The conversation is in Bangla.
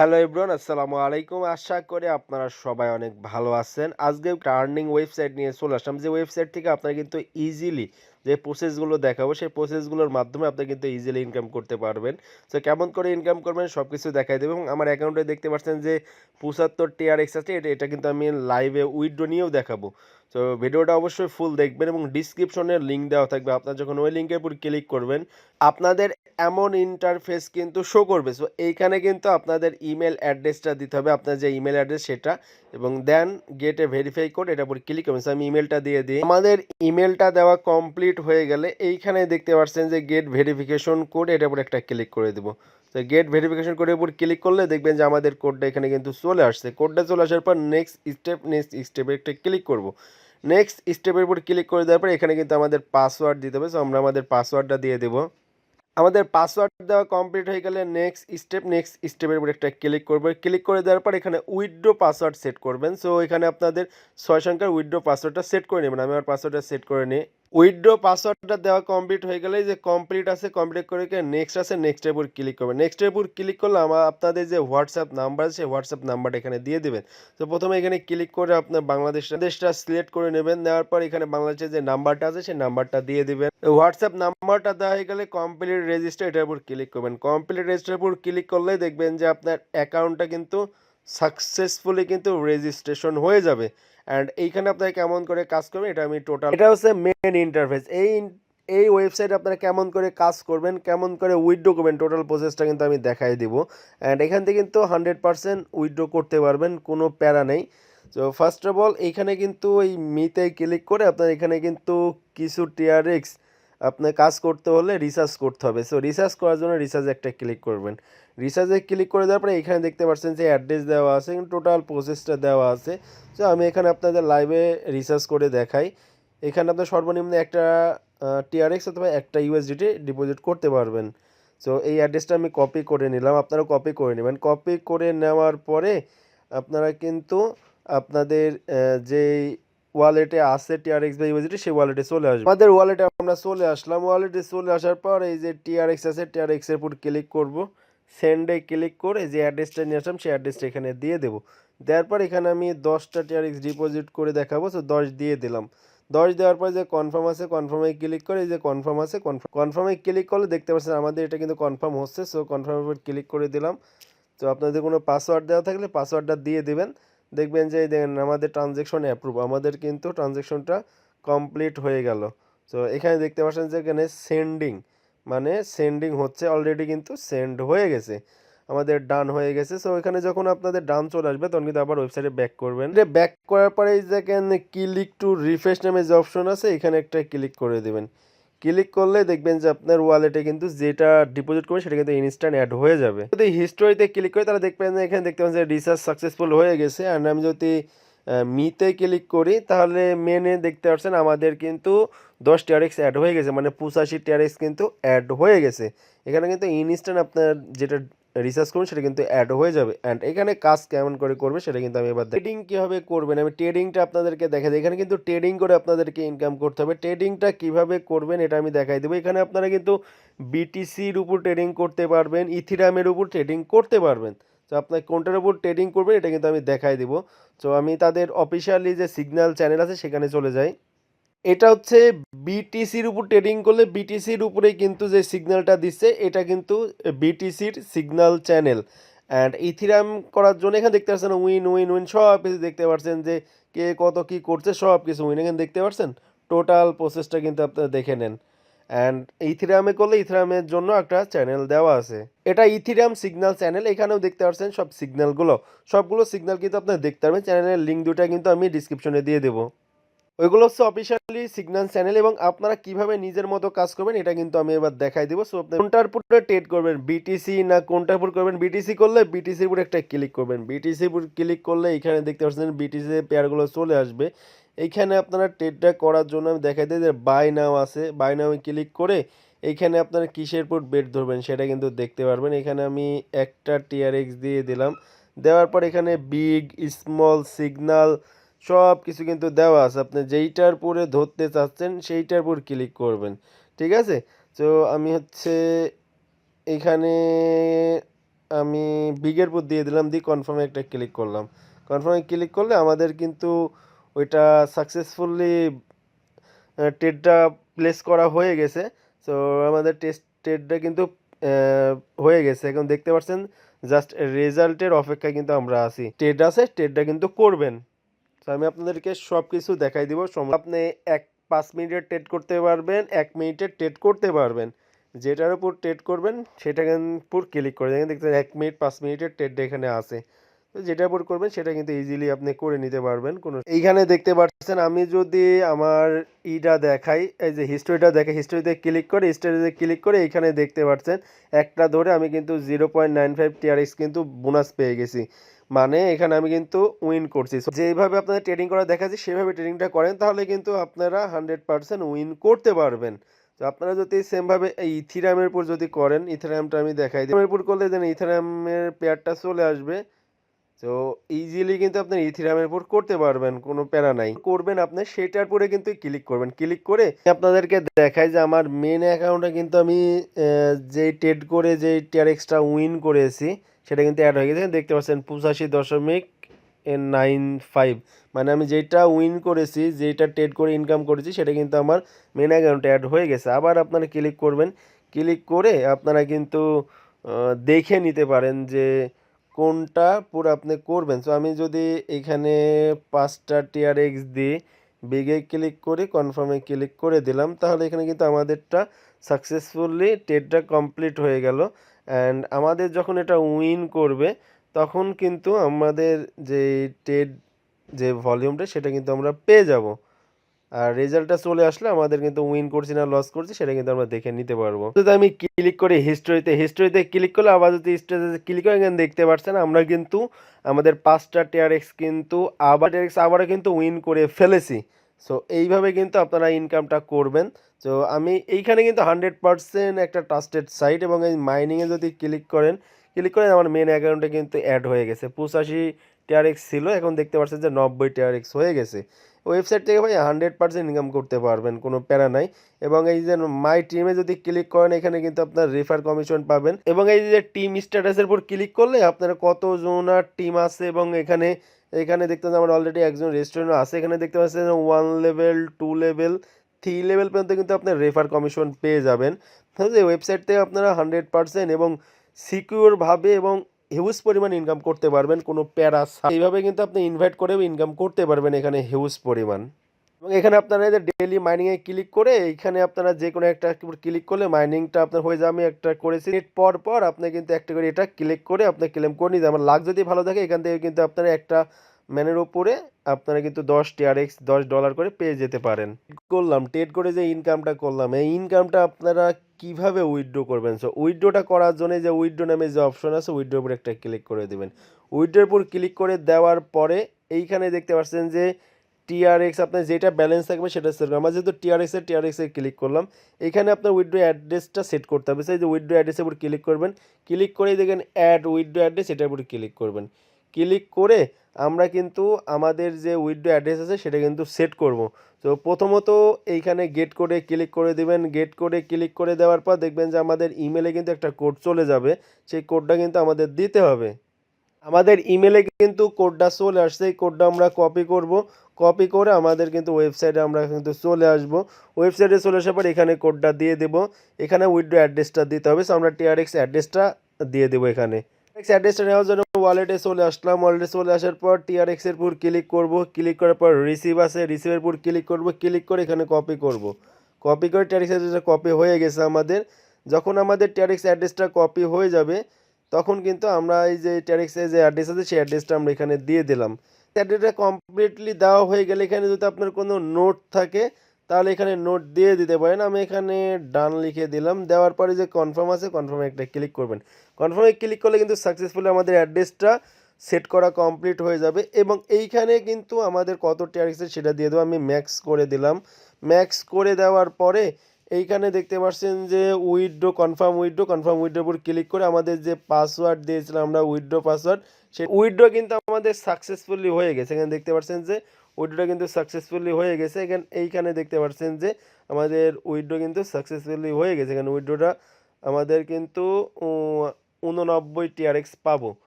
হ্যালো এভরিওয়ান, আসসালামু আলাইকুম। আশা করি আপনারা সবাই অনেক ভালো আছেন। আজকে একটা আর্নিং ওয়েবসাইট নিয়ে চলে আসলাম। যে ওয়েবসাইট থেকে আপনারা কিন্তু ইজিলি যে প্রসেসগুলো দেখাবো, সেই প্রসেসগুলোর মাধ্যমে আপনারা কিন্তু ইজিলি ইনকাম করতে পারবেন। সো কেমন করে ইনকাম করবেন সবকিছু দেখাই দেব এবং আমার অ্যাকাউন্টে দেখতে পাচ্ছেন যে ৭৫ টিআরএক্স আছে। এটা কিন্তু আমি লাইভে উইথড্র নিয়েও দেখাবো। তো ভিডিওটা অবশ্যই ফুল দেখবেন এবং ডিসক্রিপশনে লিঙ্ক দেওয়া থাকবে। আপনারা যখন ওই লিঙ্কের উপর ক্লিক করবেন, আপনাদের এমন ইন্টারফেস কিন্তু শো করবে। সো এইখানে কিন্তু আপনাদের ইমেল অ্যাড্রেসটা দিতে হবে, আপনার যে ইমেল অ্যাড্রেস সেটা, এবং দেন গেট এ ভেরিফাই কোড এটার উপর ক্লিক করবেন। সো আমি ইমেলটা দিয়ে দিই। আমাদের ইমেলটা দেওয়া কমপ্লিট হয়ে গেলে এইখানে দেখতে পাচ্ছেন যে গেট ভেরিফিকেশন কোড, এটার উপর একটা ক্লিক করে দেবো। তো গেট ভেরিফিকেশন কোডের উপর ক্লিক করলে দেখবেন যে আমাদের কোডটা এখানে কিন্তু চলে আসছে। কোডটা চলে আসার পর নেক্সট স্টেপে একটা ক্লিক করব। নেক্সট স্টেপের উপর ক্লিক করে দেওয়ার পর এখানে কিন্তু আমাদের পাসওয়ার্ড দিতে হবে। সো আমরা আমাদের পাসওয়ার্ডটা দিয়ে দেবো। আমাদের পাসওয়ার্ড দেওয়া কমপ্লিট হয়ে গেলে নেক্সট স্টেপের উপর একটা ক্লিক করবেন। ক্লিক করে দেওয়ার পর এখানে উইথড্র পাসওয়ার্ড সেট করবেন। সো এখানে আপনাদের ৬ সংখ্যার উইথড্র পাসওয়ার্ডটা সেট করে নেবেন। আমি আমার পাসওয়ার্ডটা সেট করে নিই। উইথড্র পাসওয়ার্ডটা দেওয়া কমপ্লিট হয়ে গেলে যে কমপ্লিট আছে, কমপ্লিট করে নেক্সট আছে, নেক্সটের উপর ক্লিক করবেন। নেক্সটের উপর ক্লিক করলে আপনাদের যে হোয়াটসঅ্যাপ নাম্বার আছে সেই হোয়াটসঅ্যাপ নাম্বারটা এখানে দিয়ে দেবেন। তো প্রথমে এখানে ক্লিক করে আপনার বাংলাদেশটা সিলেক্ট করে নেবেন। নেওয়ার পর এখানে বাংলাদেশের যে নাম্বারটা আছে সেই নাম্বারটা দিয়ে দিবেন। হোয়াটসঅ্যাপ নাম্বারটা দেওয়া হয়ে গেলে কমপ্লিট রেজিস্টার এটার উপর ক্লিক করবেন। কমপ্লিট রেজিস্টারের উপর ক্লিক করলেই দেখবেন যে আপনার অ্যাকাউন্টটা কিন্তু সাকসেসফুলি কিন্তু রেজিস্ট্রেশন হয়ে যাবে। অ্যান্ড এইখানে আপনারা কেমন করে কাজ করবেন এটা আমি টোটাল, এটা হচ্ছে মেন ইন্টারফেস। এই ওয়েবসাইটে আপনারা কেমন করে কাজ করবেন, কেমন করে উইথড্র করবেন, টোটাল প্রসেসটা কিন্তু আমি দেখাই দিব। অ্যান্ড এখান থেকে কিন্তু 100% উইথড্র করতে পারবেন, কোনো প্যারা নেই। তো ফার্স্ট অফ অল এইখানে কিন্তু এই মিতে ক্লিক করে আপনার এখানে কিন্তু কিছু টিআরএক্স আপনার কাজ করতে হলে রিসার্চ করতে হবে। সো রিসার্চ করার জন্য রিসার্চে একটা ক্লিক করবেন। রিসার্চে ক্লিক করে দেওয়ার পরে এখানে দেখতে পাচ্ছেন যে অ্যাড্রেস দেওয়া আছে, টোটাল প্রসেসটা দেওয়া আছে। সো আমি এখানে আপনাদের লাইভে রিসার্চ করে দেখাই। এখানে আপনার সর্বনিম্ন একটা টিআরএক্স অথবা একটা ইউএসডিটি ডিপোজিট করতে পারবেন। সো এই অ্যাড্রেসটা আমি কপি করে নিলাম, আপনারা কপি করে নেবেন। কপি করে নেওয়ার পরে আপনারা কিন্তু আপনাদের যেই ওয়ালেটে আছে টিআরএক্স বা ইউএসডিটি সেই ওয়ালেটে চলে আসবে। আমাদের ওয়ালেটে আমরা চলে আসলাম। ওয়ালেটে চলে আসার পর এই যে টিআরএক্স আছে, টিআরএক্স এর উপর ক্লিক করব। সেন্ডে ক্লিক করে যে অ্যাড্রেসটা নিয়ে আসলাম সেই অ্যাড্রেসটা এখানে দিয়ে দেবো। দেওয়ার পর এখানে আমি 10টা টিআরএক্স ডিপোজিট করে দেখাবো। সো 10 দিয়ে দিলাম। 10 দেওয়ার পর যে কনফার্ম আছে, কনফার্মে ক্লিক করে এই যে কনফার্ম আছে, কনফার্মে ক্লিক করলে দেখতে পাচ্ছেন আমাদের এটা কিন্তু কনফার্ম হচ্ছে। সো কনফার্মের উপর ক্লিক করে দিলাম। তো আপনাদের কোনো পাসওয়ার্ড দেওয়া থাকলে পাসওয়ার্ডটা দিয়ে দেবেন। দেখবেন যে দেখেন আমাদের ট্রানজ্যাকশন অ্যাপ্রুভ, আমাদের কিন্তু ট্রানজ্যাকশনটা কমপ্লিট হয়ে গেল। তো এখানে দেখতে পাচ্ছেন যে এখানে সেন্ডিং, মানে সেন্ডিং হচ্ছে, অলরেডি কিন্তু সেন্ড হয়ে গেছে, আমাদের ডান হয়ে গেছে। সো এখানে যখন আপনাদের ডান চলে আসবে তখন কিন্তু আবার ওয়েবসাইটে ব্যাক করবেন। ব্যাক করার পরে এই যে এখানে ক্লিক টু রিফ্রেশ নামে যে অপশন আছে এখানে একটা ক্লিক করে দেবেন। ক্লিক করলে দেখবেন যে আপনার ওয়ালেটে কিন্তু যেটা ডিপোজিট করবেন সেটা কিন্তু ইনস্ট্যান্ট অ্যাড হয়ে যাবে। যদি হিস্টোরিতে ক্লিক করি তাহলে দেখবেন যে এখানে দেখতে পাচ্ছেন যে রিসার্চ সাকসেসফুল হয়ে গেছে। অ্যান্ড আমি যদি মিতে ক্লিক করি তাহলে মেনে দেখতে পাচ্ছেন আমাদের কিন্তু 10 টিআরএক্স অ্যাড হয়ে গেছে, মানে 85 টিআরএক্স কিন্তু অ্যাড হয়ে গেছে। এখানে কিন্তু ইনস্ট্যান্ট আপনার যেটা রিসার্চ করবেন সেটা কিন্তু অ্যাড হয়ে যাবে। অ্যান্ড এখানে কাজ কেমন করে করবে সেটা কিন্তু আমি এবার ট্রেডিং কীভাবে করবেন আমি ট্রেডিংটা আপনাদেরকে দেখাই দিই। এখানে কিন্তু ট্রেডিং করে আপনাদেরকে ইনকাম করতে হবে। ট্রেডিংটা কিভাবে করবেন এটা আমি দেখাই দেবো। এখানে আপনারা কিন্তু বিটিসির উপর ট্রেডিং করতে পারবেন, ইথিরামের উপর ট্রেডিং করতে পারবেন। তো আপনার কোনটার উপর ট্রেডিং করবেন এটা কিন্তু আমি দেখাই দিব। তো আমি তাদের অফিসিয়ালি যে সিগন্যাল চ্যানেল আছে সেখানে চলে যাই। এটা হচ্ছে বিটিসির উপর ট্রেডিং করলে বিটিসির উপরেই কিন্তু যে সিগন্যালটা দিচ্ছে এটা কিন্তু বিটিসির সিগন্যাল চ্যানেল। অ্যান্ড ইথিরাম করার জন্য এখানে দেখতে পাচ্ছেন উইন উইন উইন সব কিছু দেখতে পাচ্ছেন যে কে কত কি করছে সব কিছু উইন এখানে দেখতে পাচ্ছেন। টোটাল প্রসেসটা কিন্তু আপনারা দেখে নেন। অ্যান্ড ইথিরামে করলে ইথিরামের জন্য একটা চ্যানেল দেওয়া আছে, এটা ইথিরাম সিগন্যাল চ্যানেল। এখানেও দেখতে পাচ্ছেন সব সিগন্যালগুলো, সবগুলো সিগন্যাল কিন্তু আপনারা দেখতে পারবেন। চ্যানেলের লিঙ্ক দুটা কিন্তু আমি ডিসক্রিপশনে দিয়ে দেবো। ওইগুলো হচ্ছে অফিসিয়ালি সিগন্যাল চ্যানেল এবং আপনারা কিভাবে নিজের মতো কাজ করবেন এটা কিন্তু আমি এবার দেখাই দিব। সো আপনি কোনটার উপর ট্রেড করবেন, বিটিসি না কোনটার উপর করবেন। বিটিসি করলে বিটিসির উপর একটা ক্লিক করবেন। বিটিসির উপর ক্লিক করলে এখানে দেখতে পাচ্ছেন বিটিসি পেয়ারগুলো চলে আসবে। এইখানে আপনারা ট্রেডটা করার জন্য আমি দেখাই দিই যে বাই নাও আছে, বাই নাও ক্লিক করে এইখানে আপনারা কিসের উপর বেট ধরবেন সেটা কিন্তু দেখতে পারবেন। এখানে আমি একটা টিআরএক্স দিয়ে দিলাম। দেওয়ার পর এখানে বিগ স্মল সিগন্যাল সব কিছু কিন্তু দেওয়া আছে, আপনি যেইটার পরে ধরতে চাচ্ছেন সেইটার উপর ক্লিক করবেন। ঠিক আছে, তো আমি হচ্ছে এখানে আমি বিগের উপর দিয়ে দিলাম, দিয়ে কনফার্মে একটা ক্লিক করলাম। কনফার্মে ক্লিক করলে আমাদের কিন্তু ওইটা সাকসেসফুলি ট্রেডটা প্লেস করা হয়ে গেছে। সো আমাদের ট্রেডটা কিন্তু হয়ে গেছে। এখন দেখতে পাচ্ছেন জাস্ট রেজাল্টের অপেক্ষায় কিন্তু আমরা আছি। ট্রেড আছে, ট্রেডটা কিন্তু করবেন। তো আমি আপনাদেরকে সব কিছু দেখাই দিব। আপনি 5 মিনিটের ট্রেড করতে পারবেন, 1 মিনিটের ট্রেড করতে পারবেন। যেটার উপর ট্রেড করবেন সেটার উপর ক্লিক করে দেখেন, দেখতে 1 মিনিট 5 মিনিটের ট্রেড এখানে আছে। তো যেটার উপর করবেন সেটা কিন্তু ইজিলি আপনি করে নিতে পারবেন। এইখানে দেখতে পাচ্ছেন আমি যদি আমার ইটা দেখাই, এই যে হিস্টোরিটা দেখে, হিস্টোরিতে ক্লিক করে এইখানে দেখতে পাচ্ছেন একটা ধরে আমি কিন্তু 0.95 টিআরএক্স কিন্তু বোনাস পেয়ে গেছি। মানে এখানে আমি কিন্তু উইন করছি। যেইভাবে আপনাদের ট্রেডিং করা দেখাচ্ছি সেভাবে ট্রেডিংটা করেন, তাহলে কিন্তু আপনারা 100% উইন করতে পারবেন। তো আপনারা যদি সেমভাবে এই ইথিরামের উপর যদি করেন, ইথিরামটা আমি দেখাই দিই, উপর করলে দেন ইথিরামের পেয়ারটা চলে আসবে। তো ইজিলি কিন্তু আপনি ইথিরামের উপর করতে পারবেন, কোনো প্যারা নাই। করবেন আপনি সেটার পরে কিন্তু ক্লিক করবেন, ক্লিক করে আপনাদেরকে দেখায় যে আমার মেন অ্যাকাউন্টে কিন্তু আমি যেই ট্রেড করে যেই টিআরএক্সটা উইন করেছি সেটা কিন্তু অ্যাড হয়ে গেছে। দেখতে পাচ্ছেন 85.95, মানে আমি যেটা উইন করেছি, যেটা ট্রেড করে ইনকাম করেছি সেটা কিন্তু আমার মেন অ্যাকাউন্টে অ্যাড হয়ে গেছে। আবার আপনারা ক্লিক করবেন, ক্লিক করে আপনারা কিন্তু দেখে নিতে পারেন যে কোনটা পুরো আপনি করবেন। সো আমি যদি এখানে 5টা টিআরএক্স দিই, বিগে ক্লিক করে কনফার্মে ক্লিক করে দিলাম, তাহলে এখানে কিন্তু আমাদেরটা সাকসেসফুলি ট্রেডটা কমপ্লিট হয়ে গেল। অ্যান্ড আমাদের যখন এটা উইন করবে তখন কিন্তু আমাদের যে ট্রেড যে ভলিউমটা সেটা কিন্তু আমরা পেয়ে যাব। আর রেজাল্টটা চলে আসলে আমাদের কিন্তু উইন করছি না লস করছি সেটা কিন্তু আমরা দেখে নিতে পারবো। যদি আমি ক্লিক করি হিস্টোরিতে ক্লিক করলে আবার যদি স্ট্যাটাসে ক্লিক করে এখানে দেখতে পাচ্ছেন আমরা কিন্তু আমাদের 5টা টিআরএক্স কিন্তু আবারও কিন্তু উইন করে ফেলেছি। সো এইভাবে কিন্তু আপনারা ইনকামটা করবেন। তো আমি এইখানে কিন্তু 100% একটা ট্রাস্টেড সাইট, এবং এই মাইনিংয়ে যদি ক্লিক করেন আমার মেন অ্যাকাউন্টে কিন্তু অ্যাড হয়ে গেছে। 85 টিআরএক্স ছিল, এখন দেখতে পাচ্ছেন যে 90 টিআরএক্স হয়ে গেছে। ওয়েবসাইট থেকে ভাই 100% ইনকাম করতে পারবেন, কোনো প্যারা নাই। এবং এই যে মাই টিমে যদি ক্লিক করেন এখানে কিন্তু আপনার রেফার কমিশন পাবেন। এবং এই যে টিম স্ট্যাটাসের উপর ক্লিক করলে আপনার কতজনার টিম আছে, এবং এখানে এখানে দেখতে পাচ্ছেন আমার অলরেডি একজন রেস্টুরেন্ট আছে। এখানে দেখতে পাচ্ছেন 1 লেভেল 2 লেভেল 3 লেভেল পর্যন্ত কিন্তু আপনার রেফার কমিশন পেয়ে যাবেন। তাহলে ওয়েবসাইট থেকে আপনারা 100% এবং সিকিউরভাবে এবং হিউজ পরিমাণ ইনকাম করতে পারবেন, কোনো প্যারা এইভাবে কিন্তু আপনি ইনভাইট করেও ইনকাম করতে পারবেন এখানে হিউজ পরিমাণ। এবং এখানে আপনারা এই যে ডেইলি মাইনিংয়ে ক্লিক করে এইখানে আপনারা যে কোনো একটা ক্লিক করলে মাইনিংটা আপনার হয়ে যাবে। আমি একটা করেছি, পর পর আপনি কিন্তু একটা করে এটা ক্লিক করে আপনি ক্লেম করে নিতে, আমার লাক যদি ভালো থাকে এখান থেকে কিন্তু আপনারা একটা ম্যানের উপরে আপনারা কিন্তু 10 টিআরএক্স $10 করে পেয়ে যেতে পারেন। করলাম ট্রেড করে যে ইনকামটা করলাম, এই ইনকামটা আপনারা কিভাবে উইথড্র করবেন? সো উইথড্রটা করার জন্য যে উইথড্র নামে যে অপশন আছে উইথড্রর উপর একটা ক্লিক করে দেবেন। উইথড্রর উপর ক্লিক করে দেওয়ার পরে এইখানে দেখতে পাচ্ছেন যে টিআরএক্স আপনার যেটা ব্যালেন্স থাকবে সেটা সেট করবেন। আমরা যেহেতু টিআরএক্সে ক্লিক করলাম, এখানে আপনার উইথড্র অ্যাড্রেসটা সেট করতে হবে। সেই যে উইথড্র অ্যাড্রেসের উপর ক্লিক করবেন, ক্লিক করেই দেখেন অ্যাড উইথড্র অ্যাড্রেস, এটার উপর ক্লিক করবেন। ক্লিক করে আমরা কিন্তু আমাদের যে উইথড্র অ্যাড্রেস আছে সেটা কিন্তু সেট করব। তো প্রথমত এইখানে গেট কোডে ক্লিক করে দেবেন। গেট কোডে ক্লিক করে দেওয়ার পর দেখবেন যে আমাদের ইমেলে কিন্তু একটা কোড চলে যাবে, সেই কোডটা কিন্তু আমাদের দিতে হবে। আমাদের ইমেলে কিন্তু কোডটা চলে আসছে, এই কোডটা আমরা কপি করব। কপি করে আমাদের কিন্তু ওয়েবসাইটে আমরা কিন্তু চলে আসব। ওয়েবসাইটে চলে আসার পর এখানে কোডটা দিয়ে দেব। এখানে উইথড্র অ্যাড্রেসটা দিতে হবে। সো আমরা টিআরএক্স অ্যাড্রেসটা দিয়ে দেবো এখানে। টিআরএক্স অ্যাড্রেসটা নেওয়ার জন্য ওয়ালেটে চলে আসলাম। ওয়ালেটে চলে আসার পর টিআরএক্স এর উপর ক্লিক করব। ক্লিক করার পর রিসিভ আছে, রিসিভের উপর ক্লিক করব। ক্লিক করে এখানে কপি করব। কপি করে টিআরএক্স অ্যাড্রেসটা কপি হয়ে গেছে আমাদের। যখন আমাদের টিআরএক্স অ্যাড্রেসটা কপি হয়ে যাবে তখন কিন্তু আমরা এই যে টিআরএক্সের যে অ্যাড্রেস আছে সেই অ্যাড্রেসটা আমরা এখানে দিয়ে দিলাম। অ্যাড্রেসটা কমপ্লিটলি দেওয়া হয়ে গেলে এখানে যদি আপনার কোনো নোট থাকে তাহলে এখানে নোট দিয়ে দিতে পারেন। আমি এখানে ডান লিখে দিলাম। দেওয়ার পরে যে কনফার্ম আছে কনফার্মে একটা ক্লিক করবেন। কনফার্মে ক্লিক করলে কিন্তু সাকসেসফুলি আমাদের অ্যাড্রেসটা সেট করা কমপ্লিট হয়ে যাবে। এবং এইখানে কিন্তু আমাদের কত টিআরএক্স সেটা দিয়ে দেবো। আমি ম্যাক্স করে দিলাম। ম্যাক্স করে দেওয়ার পরে এইখানে দেখতে পাচ্ছেন যে কনফার্ম উইথড্র উপর ক্লিক করে আমাদের যে পাসওয়ার্ড দিয়েছিলাম আমরা উইথড্র পাসওয়ার্ড, সেই উইথড্র কিন্তু আমাদের সাকসেসফুলি হয়ে গেছে। এখানে দেখতে পাচ্ছেন যে উইথড্রটা কিন্তু সাকসেসফুলি হয়ে গেছে। এইখানে দেখতে পাচ্ছেন যে আমাদের উইথড্র কিন্তু সাকসেসফুলি হয়ে গেছে। এখানে উইথড্রটা আমাদের কিন্তু 89 টিআরএক্স পাবো।